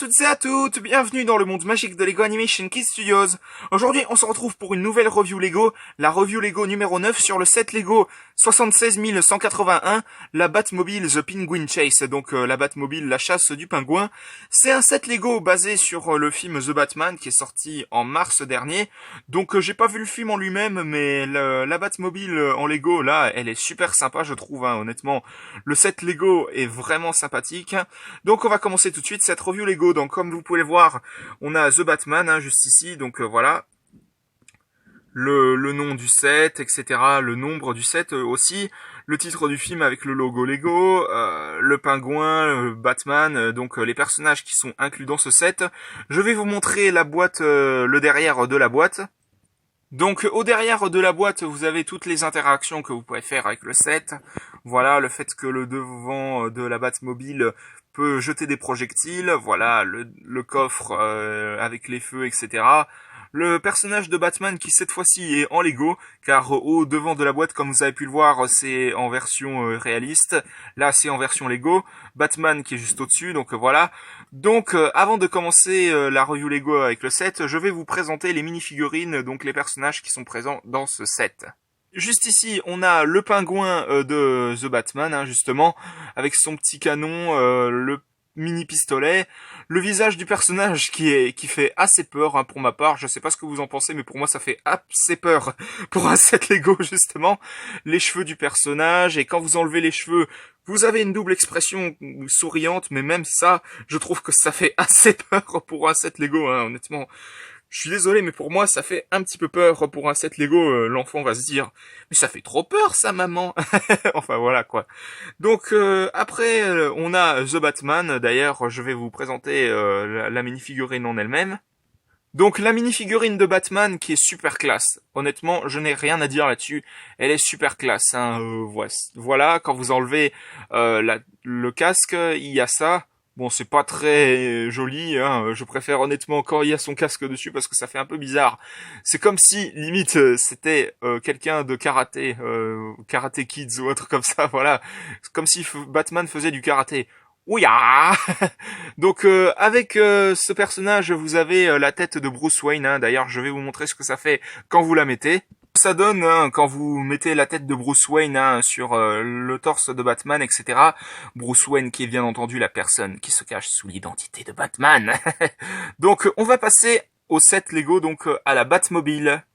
toutes et à toutes, bienvenue dans le monde magique de Lego Animation Kid Studios. Aujourd'hui, on se retrouve pour une nouvelle review Lego, la review Lego numéro 9 sur le set Lego 76181, la Batmobile The Penguin Chase, donc la Batmobile, la chasse du pingouin. C'est un set Lego basé sur le film The Batman qui est sorti en mars dernier. Donc j'ai pas vu le film en lui-même, mais la Batmobile en Lego, là, elle est super sympa, je trouve, hein, honnêtement. Le set Lego est vraiment sympathique. Donc on va commencer tout de suite cette review Lego. Donc comme vous pouvez le voir, on a The Batman, hein, juste ici, donc voilà. Le nom du set, etc. Le nombre du set aussi. Le titre du film avec le logo Lego, le pingouin, Batman, donc les personnages qui sont inclus dans ce set. Je vais vous montrer la boîte, le derrière de la boîte. Donc au derrière de la boîte, vous avez toutes les interactions que vous pouvez faire avec le set. Voilà, le fait que le devant de la Batmobile peut jeter des projectiles. Voilà, le coffre avec les feux, etc. Le personnage de Batman qui cette fois-ci est en Lego, car au devant de la boîte, comme vous avez pu le voir, c'est en version réaliste. Là, c'est en version Lego. Batman qui est juste au-dessus, donc voilà. Donc, avant de commencer la review Lego avec le set, je vais vous présenter les mini-figurines, donc les personnages qui sont présents dans ce set. Juste ici, on a le pingouin de The Batman, hein, justement, avec son petit canon, le mini pistolet, le visage du personnage qui fait assez peur, hein, pour ma part. Je sais pas ce que vous en pensez, mais pour moi ça fait assez peur pour un set Lego, justement. Les cheveux du personnage, et quand vous enlevez les cheveux, vous avez une double expression souriante, mais même ça, je trouve que ça fait assez peur pour un set Lego, hein, honnêtement. Je suis désolé, mais pour moi, ça fait un petit peu peur pour un set Lego. L'enfant va se dire, mais ça fait trop peur, ça, maman. Enfin, voilà, quoi. Donc, après, on a The Batman. D'ailleurs, je vais vous présenter la mini-figurine en elle-même. Donc, la mini-figurine de Batman qui est super classe. Honnêtement, je n'ai rien à dire là-dessus. Elle est super classe, hein. Voilà, quand vous enlevez le casque, il y a ça. Bon, c'est pas très joli, hein. Je préfère honnêtement quand il y a son casque dessus parce que ça fait un peu bizarre. C'est comme si, limite, c'était quelqu'un de karaté, Karate Kids ou autre comme ça, voilà. C'est comme si Batman faisait du karaté. Ouya. Donc, avec ce personnage, vous avez la tête de Bruce Wayne, hein. D'ailleurs, je vais vous montrer ce que ça fait quand vous la mettez. Ça donne, hein, quand vous mettez la tête de Bruce Wayne, hein, sur le torse de Batman, etc. Bruce Wayne qui est bien entendu la personne qui se cache sous l'identité de Batman. Donc on va passer au set Lego, donc à la Batmobile.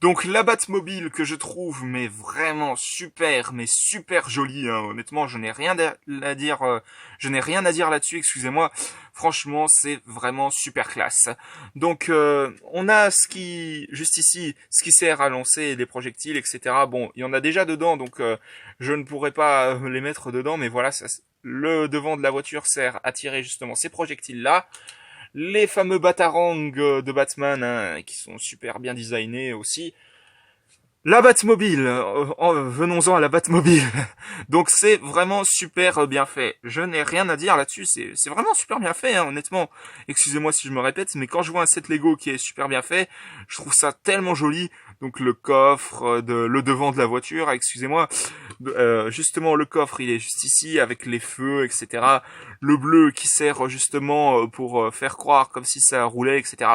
Donc la Batmobile que je trouve mais vraiment super, mais super jolie, hein. Honnêtement, je n'ai rien à dire, là-dessus, excusez-moi. Franchement, c'est vraiment super classe. Donc on a juste ici, ce qui sert à lancer des projectiles, etc. Bon, il y en a déjà dedans, donc je ne pourrais pas les mettre dedans, mais voilà, le devant de la voiture sert à tirer justement ces projectiles-là. Les fameux batarangs de Batman, hein, qui sont super bien designés aussi. La Batmobile, venons-en à la Batmobile. Donc c'est vraiment super bien fait. Je n'ai rien à dire là-dessus, c'est vraiment super bien fait, hein, honnêtement. Excusez-moi si je me répète, mais quand je vois un set Lego qui est super bien fait, je trouve ça tellement joli. Donc le coffre, le devant de la voiture, excusez-moi. Justement le coffre, il est juste ici avec les feux, etc. Le bleu qui sert justement pour faire croire comme si ça roulait, etc.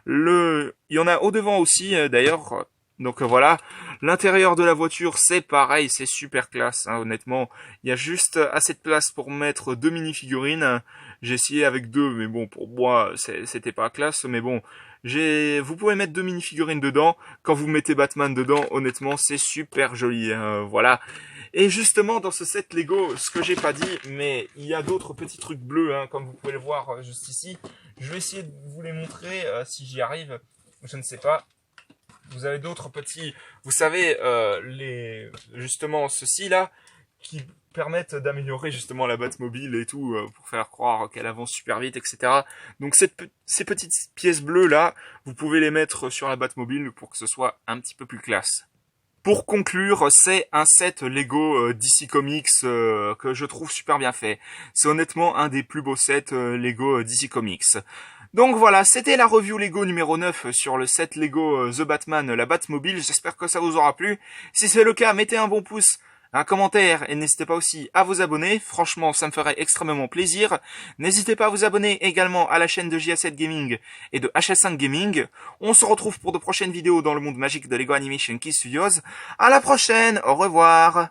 Il y en a au devant aussi, d'ailleurs. Donc voilà, l'intérieur de la voiture, c'est pareil, c'est super classe, hein, honnêtement. Il y a juste assez de place pour mettre deux mini-figurines. J'ai essayé avec deux, mais bon, pour moi, c'était pas classe. Mais bon, vous pouvez mettre deux mini-figurines dedans. Quand vous mettez Batman dedans, honnêtement, c'est super joli, hein, voilà. Et justement, dans ce set Lego, ce que j'ai pas dit, mais il y a d'autres petits trucs bleus, hein, comme vous pouvez le voir juste ici. Je vais essayer de vous les montrer si j'y arrive. Je ne sais pas. Vous avez d'autres petits, vous savez, justement ceux-ci là, qui permettent d'améliorer justement la Batmobile et tout, pour faire croire qu'elle avance super vite, etc. Donc ces petites pièces bleues là, vous pouvez les mettre sur la Batmobile pour que ce soit un petit peu plus classe. Pour conclure, c'est un set Lego DC Comics que je trouve super bien fait. C'est honnêtement un des plus beaux sets Lego DC Comics. Donc voilà, c'était la review Lego numéro 9 sur le set Lego The Batman, la Batmobile. J'espère que ça vous aura plu. Si c'est le cas, mettez un bon pouce, un commentaire et n'hésitez pas aussi à vous abonner. Franchement, ça me ferait extrêmement plaisir. N'hésitez pas à vous abonner également à la chaîne de JA7 Gaming et de HS5 Gaming. On se retrouve pour de prochaines vidéos dans le monde magique de LEGO Animation Key Studios. À la prochaine, au revoir.